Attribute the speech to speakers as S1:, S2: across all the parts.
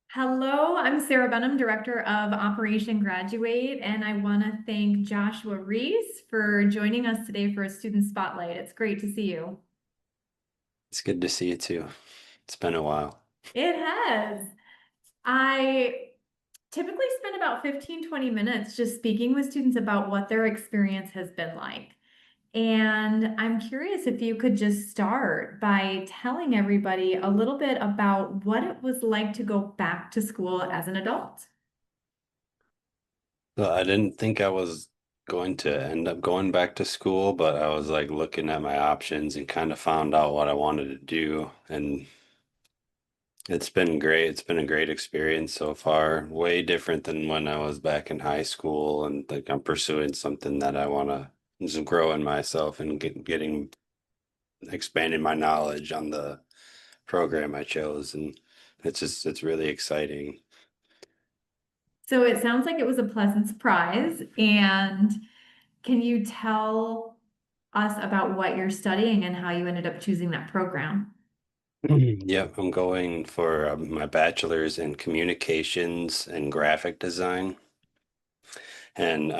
S1: Hello, I'm Sarah Benham, Director of Operation Graduate, and I want to thank Joshua Reese for joining us today for a student spotlight. It's great to see you.
S2: It's good to see you too. It's been a while.
S1: It has. I typically spend about 15-20 minutes just speaking with students about what their experience has been like. And I'm curious if you could just start by telling everybody a little bit about what it was like to go back to school as an adult.
S2: So I didn't think I was going to end up going back to school, but I was like looking at my options and kind of found out what I wanted to do. And it's been great. It's been a great experience so far. Way different than when I was back in high school. And like I'm pursuing something that I want to just grow in myself and getting expanding my knowledge on the program I chose. And it's really exciting.
S1: So it sounds like it was a pleasant surprise. And can you tell us about what you're studying and how you ended up choosing that program?
S2: Yep, I'm going for my bachelor's in communications and graphic design. And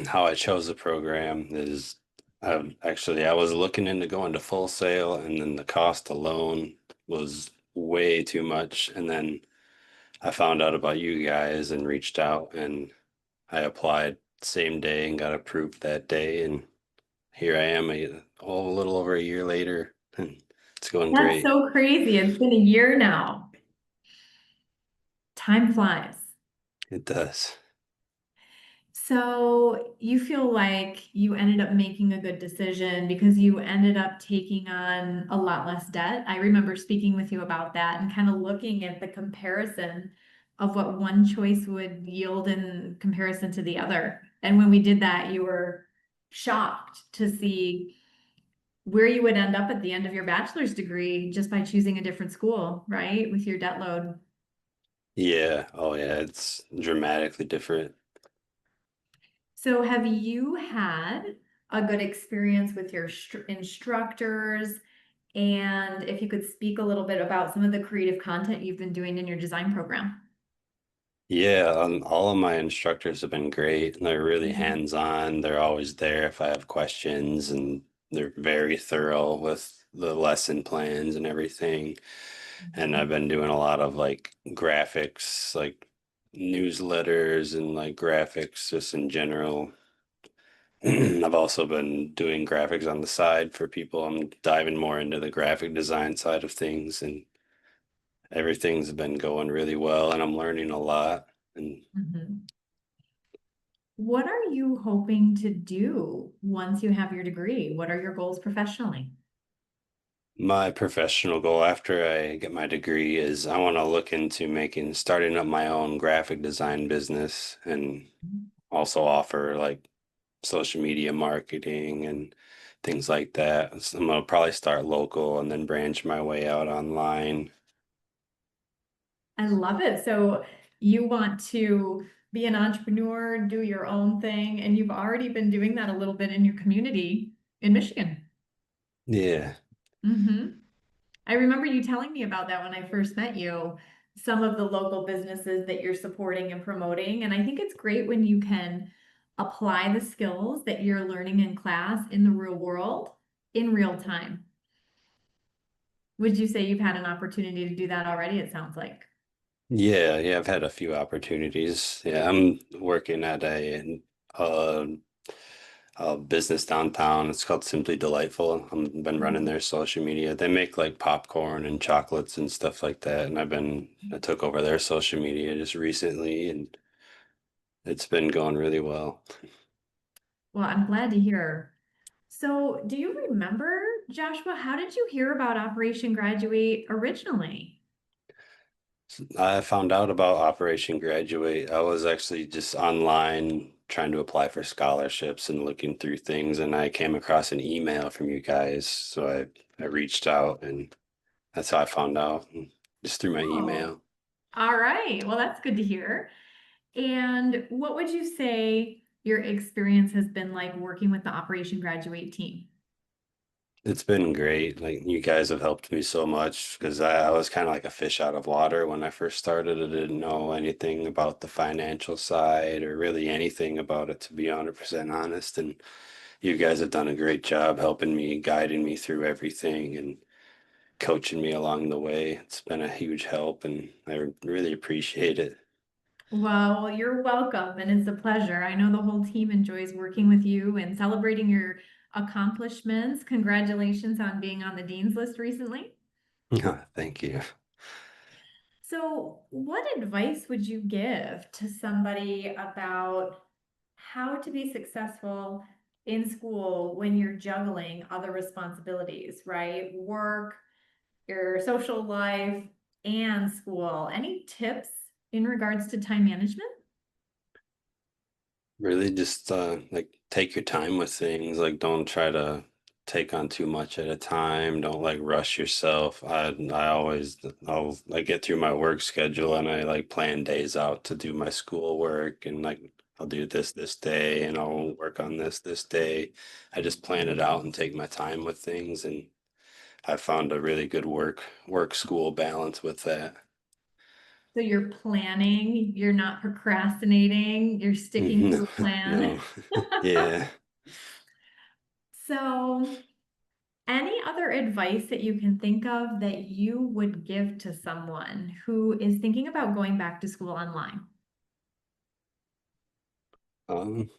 S2: how I chose the program is I was looking into going to Full Sail, and then the cost alone was way too much. And then I found out about you guys and reached out, and I applied same day and got approved that day. And here I am, a little over a year later, and it's going
S1: That's
S2: great.
S1: so crazy. It's been a year now. Time flies.
S2: It does.
S1: So you feel like you ended up making a good decision because you ended up taking on a lot less debt. I remember speaking with you about that and kind of looking at the comparison of what one choice would yield in comparison to the other. And when we did that, you were shocked to see where you would end up at the end of your bachelor's degree just by choosing a different school, right? With your debt load.
S2: Yeah. Oh, yeah. It's dramatically different.
S1: So have you had a good experience with your instructors? And if you could speak a little bit about some of the creative content you've been doing in your design program.
S2: Yeah. All of my instructors have been great. They're really
S1: Mhm.
S2: hands-on. They're always there if I have questions, and they're very thorough with the lesson plans and everything. And I've
S1: Mhm.
S2: been doing a lot of like graphics, like newsletters and like graphics just in general. I've also been doing graphics on the side for people. I'm diving more into the graphic design side of things, and everything's been going really well, and I'm learning a lot. And
S1: Mhm. What are you hoping to do once you have your degree? What are your goals professionally?
S2: my professional goal after I get my degree is I want to look into starting up my own graphic design business and also offer like social media marketing and things like that. So I'm gonna probably start local and then branch my way out online.
S1: I love it. So you want to be an entrepreneur, do your own thing, and you've already been doing that a little bit in your community in Michigan.
S2: Yeah.
S1: Hmm. I remember you telling me about that when I first met you, some of the local businesses that you're supporting and promoting. And I think it's great when you can apply the skills that you're learning in class in the real world in real time. Would you say you've had an opportunity to do that already? It sounds like.
S2: Yeah, yeah, I've had a few opportunities. Yeah, I'm working at uh, a business downtown. It's called Simply Delightful. I've been running
S1: Mhm.
S2: their social media. They make like popcorn and chocolates and stuff like that. And I took over their social media just recently, and it's been going really well.
S1: Well, I'm glad to hear. So, do you remember, Joshua, how did you hear about Operation Graduate originally?
S2: I found out about Operation Graduate. I was actually just online trying to apply for scholarships and looking through things, and I came across an email from you guys. So I reached out, and that's how I found out, just through my
S1: Oh,
S2: email.
S1: all right. Well, that's good to hear. And what would you say your experience has been like working with the Operation Graduate team?
S2: It's been great. Like you guys have helped me so much because I was kind of like a fish out of water when I first started. I didn't know anything about the financial side or really anything about it, to be 100% honest. And you guys have done a great job helping me, guiding me through everything and coaching me along the way. It's been a huge help and I really appreciate it.
S1: Well, you're welcome, and it's a pleasure. I know the whole team enjoys working with you and celebrating your accomplishments. Congratulations on being on the dean's list recently.
S2: Thank you.
S1: So, what advice would you give to somebody about how to be successful in school when you're juggling other responsibilities, right? Work, your social life, and school. Any tips in regards to time management?
S2: Really just like take your time with things. Like don't try to take on too much at a time. Don't like rush yourself. I get through my work schedule and I like plan days out to do my school work and like I'll do this day and I'll work on this day. I just plan it out and take my time with things and I found a really good work school balance with that.
S1: So you're planning, you're not procrastinating, you're sticking
S2: No,
S1: to a plan.
S2: no. Yeah.
S1: So, any other advice that you can think of that you would give to someone who is thinking about going back to school online?
S2: Um,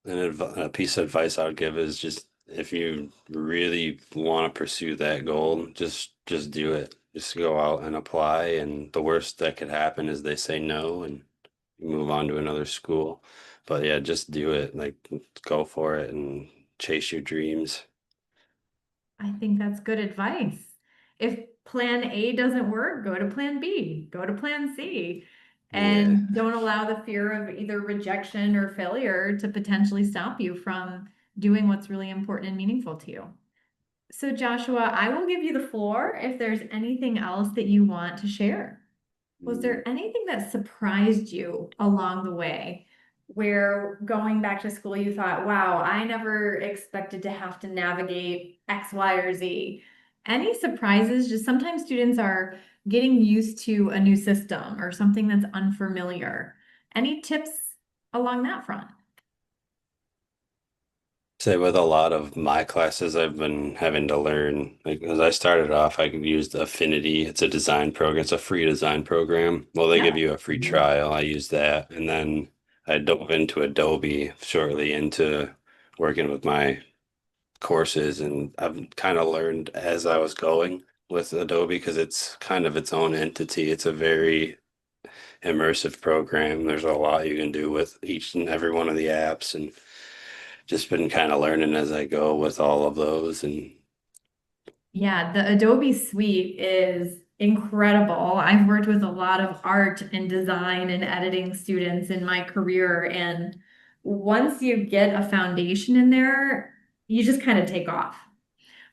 S2: a piece of advice I would give is just if you really want to pursue that goal, just do it. Just go out and apply, and the worst that could happen is they say no and you move on to another school. But yeah, just do it. Like go for it and chase your dreams.
S1: I think that's good advice. If plan A doesn't work, go to plan B, go to plan C,
S2: Yeah.
S1: and don't allow the fear of either rejection or failure to potentially stop you from doing what's really important and meaningful to you. So, Joshua, I will give you the floor if there's anything else that you want to share. Was
S2: Mm.
S1: there anything that surprised you along the way where going back to school you thought, wow, I never expected to have to navigate X, Y, or Z? Any surprises? Just sometimes students are getting used to a new system or something that's unfamiliar. Any tips along that front?
S2: Say with a lot of my classes, I've been having to learn, like as I started off, I used Affinity. It's a design program. It's a free design program. Well, they give
S1: Yeah.
S2: you a free trial. I used that. And then I dove into Adobe shortly into working with my courses. And I've kind of learned as I was going with Adobe because it's kind of its own entity. It's a very immersive program. There's a lot you can do with each and every one of the apps. And just been kind of learning as I go with all of those. And
S1: Yeah, the Adobe Suite is incredible. I've worked with a lot of art and design and editing students in my career, and once you get a foundation in there, you just kind of take off.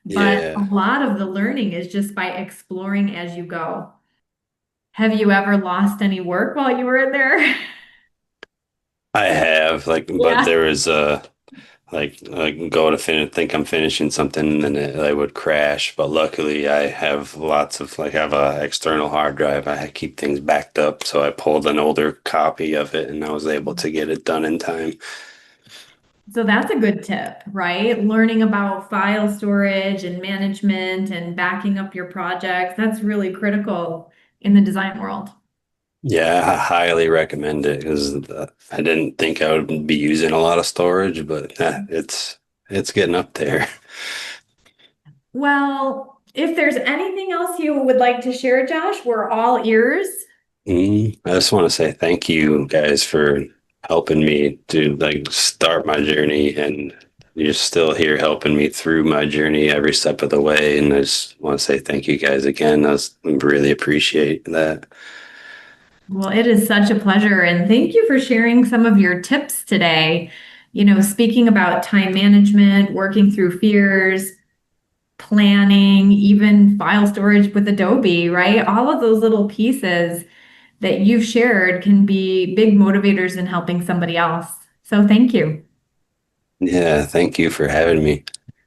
S1: But a
S2: yeah,
S1: lot of the learning is just by exploring as you go. Have you ever lost any work while you were in there?
S2: I have like, but
S1: Yeah.
S2: there was like I can go to think I'm finishing something and then it would crash. But luckily, I have lots of like I have a external hard drive. I keep things backed up, so I pulled an older copy of it and I was able to get it done in time.
S1: So that's a good tip, right? Learning about file storage and management and backing up your projects. That's really critical in the design world.
S2: Yeah, I highly recommend it because I didn't think I would be using a lot of storage, but it's getting up there.
S1: Well, if there's anything else you would like to share, Josh, we're all ears.
S2: I just want to say thank you guys for helping me to like start my journey and you're still here helping me through my journey every step of the way. And I just want to say thank you guys again. I really appreciate that.
S1: Well, it is such a pleasure. And thank you for sharing some of your tips today. Speaking about time management, working through fears, planning, even file storage with Adobe, right? All of those little pieces that you've shared can be big motivators in helping somebody else. So thank you.
S2: Yeah, thank you for having me.